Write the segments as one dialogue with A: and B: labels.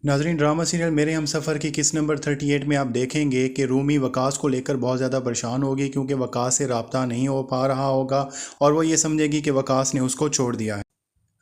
A: नाजरीन, drama serial मेरे हमसफ़र की किस्त नंबर 38 में आप देखेंगे कि रूमी वकास को लेकर बहुत ज़्यादा परेशान होगी क्योंकि वकास से रब्ता नहीं हो पा रहा होगा और वो ये समझेगी कि वकास ने उसको छोड़ दिया है।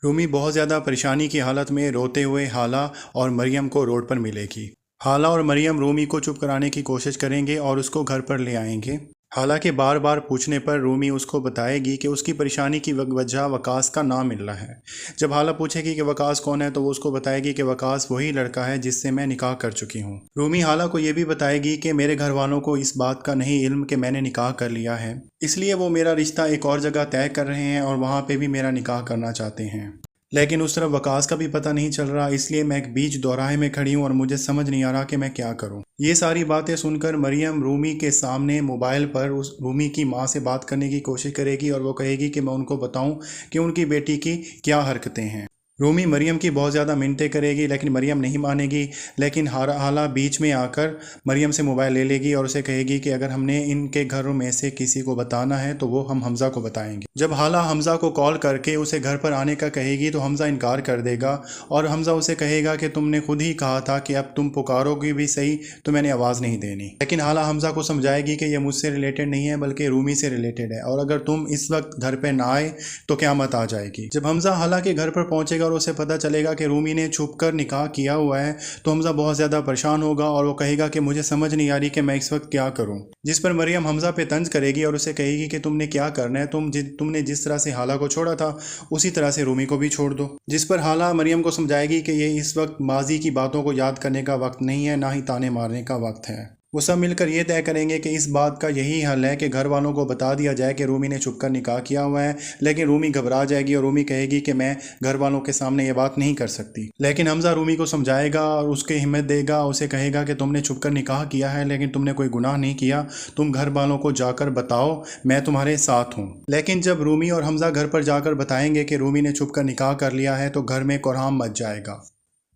A: रूमी बहुत ज़्यादा परेशानी की हालत में रोते हुए हाला और मरियम को रोड पर मिलेगी। हाला और मरियम रूमी को चुप कराने की कोशिश करेंगे और उसको घर पर ले आएंगे। हालांकि बार बार पूछने पर रूमी उसको बताएगी कि उसकी परेशानी की वजह वकास का ना मिलना है। जब हाला पूछेगी कि वकास कौन है तो वो उसको बताएगी कि वकास वही लड़का है जिससे मैं निकाह कर चुकी हूँ। रूमी हाला को ये भी बताएगी कि मेरे घर वालों को इस बात का नहीं इल्म कि मैंने निकाह कर लिया है, इसलिए वो मेरा रिश्ता एक और जगह तय कर रहे हैं और वहाँ पे भी मेरा निकाह करना चाहते हैं। लेकिन उस तरफ वकास का भी पता नहीं चल रहा, इसलिए मैं एक बीच दोराहे में खड़ी हूँ और मुझे समझ नहीं आ रहा कि मैं क्या करूँ। ये सारी बातें सुनकर मरियम रूमी के सामने मोबाइल पर उस रूमी की माँ से बात करने की कोशिश करेगी और वो कहेगी कि मैं उनको बताऊँ कि उनकी बेटी की क्या हरकतें हैं। रूमी मरियम की बहुत ज़्यादा मिन्नतें करेगी लेकिन मरियम नहीं मानेगी। लेकिन हाला बीच में आकर मरियम से मोबाइल ले लेगी और उसे कहेगी कि अगर हमने इनके घरों में से किसी को बताना है तो वो हम हमज़ा को बताएंगे। जब हाला हमज़ा को कॉल करके उसे घर पर आने का कहेगी तो हमज़ा इनकार कर देगा और हमज़ा उसे कहेगा कि तुमने खुद ही कहा था कि अब तुम पुकारोगी भी सही तो मैंने आवाज़ नहीं देनी। लेकिन हाला हमज़ा को समझाएगी कि यह मुझसे रिलेटेड नहीं है बल्कि रूमी से रिलेटेड है और अगर तुम इस वक्त घर पर ना आए तो क़यामत आ जाएगी। जब हमज़ा हाला के घर पर पहुँचेगा और उसे पता चलेगा कि रूमी ने छुपकर निकाह किया हुआ है तो हमज़ा बहुत ज़्यादा परेशान होगा और वो कहेगा कि मुझे समझ नहीं आ रही कि मैं इस वक्त क्या करूं। जिस पर मरियम हमज़ा पे तंज करेगी और उसे कहेगी कि तुमने क्या करना है, तुमने जिस तरह से हाला को छोड़ा था उसी तरह से रूमी को भी छोड़ दो। जिस पर हाला मरियम को समझाएगी कि ये इस वक्त माजी की बातों को याद करने का वक्त नहीं है, ना ही ताने मारने का वक्त है। वो सब मिलकर ये तय करेंगे कि इस बात का यही हल है कि घर वालों को बता दिया जाए कि रूमी ने छुपकर निकाह किया हुआ है। लेकिन रूमी घबरा जाएगी और रूमी कहेगी कि मैं घर वालों के सामने ये बात नहीं कर सकती। लेकिन हमज़ा रूमी को समझाएगा और उसके हिम्मत देगा, उसे कहेगा कि तुमने छुपकर निकाह किया है लेकिन तुमने कोई गुनाह नहीं किया, तुम घर वालों को जाकर बताओ, मैं तुम्हारे साथ हूँ। लेकिन जब रूमी और हमज़ा घर पर जाकर बताएंगे कि रूमी ने छुपकर निकाह कर लिया है तो घर में कोहराम मच जाएगा।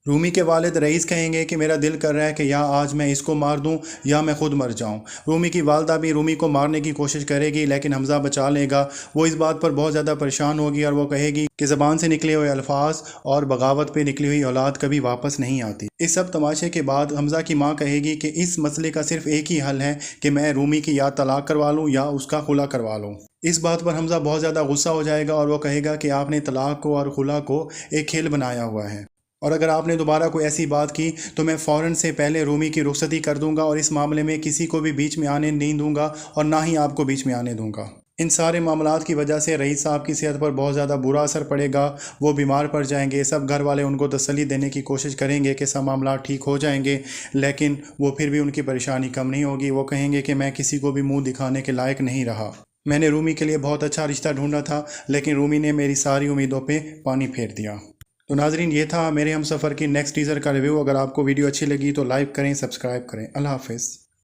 A: रूमी के वालिद रईस कहेंगे कि मेरा दिल कर रहा है कि या आज मैं इसको मार दूं या मैं खुद मर जाऊं। रूमी की वालदा भी रूमी को मारने की कोशिश करेगी लेकिन हमज़ा बचा लेगा। वो इस बात पर बहुत ज़्यादा परेशान होगी और वो कहेगी कि ज़बान से निकले हुए अल्फाज और बगावत पे निकली हुई औलाद कभी वापस नहीं आती। इस सब तमाशे के बाद हमज़ा की माँ कहेगी कि इस मसले का सिर्फ एक ही हल है कि मैं रूमी की या तलाक करवा लूँ या उसका खुला करवा लूँ। इस बात पर हमज़ा बहुत ज़्यादा गुस्सा हो जाएगा और वो कहेगा कि आपने तलाक को और खुला को एक खेल बनाया हुआ है और अगर आपने दोबारा कोई ऐसी बात की तो मैं फ़ौरन से पहले रूमी की रुखसती कर दूंगा और इस मामले में किसी को भी बीच में आने नहीं दूंगा और ना ही आपको बीच में आने दूंगा। इन सारे मामलात की वजह से रईस साहब की सेहत पर बहुत ज़्यादा बुरा असर पड़ेगा, वो बीमार पड़ जाएंगे। सब घर वाले उनको तसल्ली देने की कोशिश करेंगे कि सब मामला ठीक हो जाएंगे, लेकिन वो फिर भी उनकी परेशानी कम नहीं होगी। वो कहेंगे कि मैं किसी को भी मुँह दिखाने के लायक नहीं रहा, मैंने रूमी के लिए बहुत अच्छा रिश्ता ढूंढा था लेकिन रूमी ने मेरी सारी उम्मीदों पर पानी फेर दिया। तो नाजरीन, ये था मेरे हमसफ़र की नेक्स्ट टीज़र का रिव्यू। अगर आपको वीडियो अच्छी लगी तो लाइक करें, सब्सक्राइब करें। अल्लाह हाफ़िज़।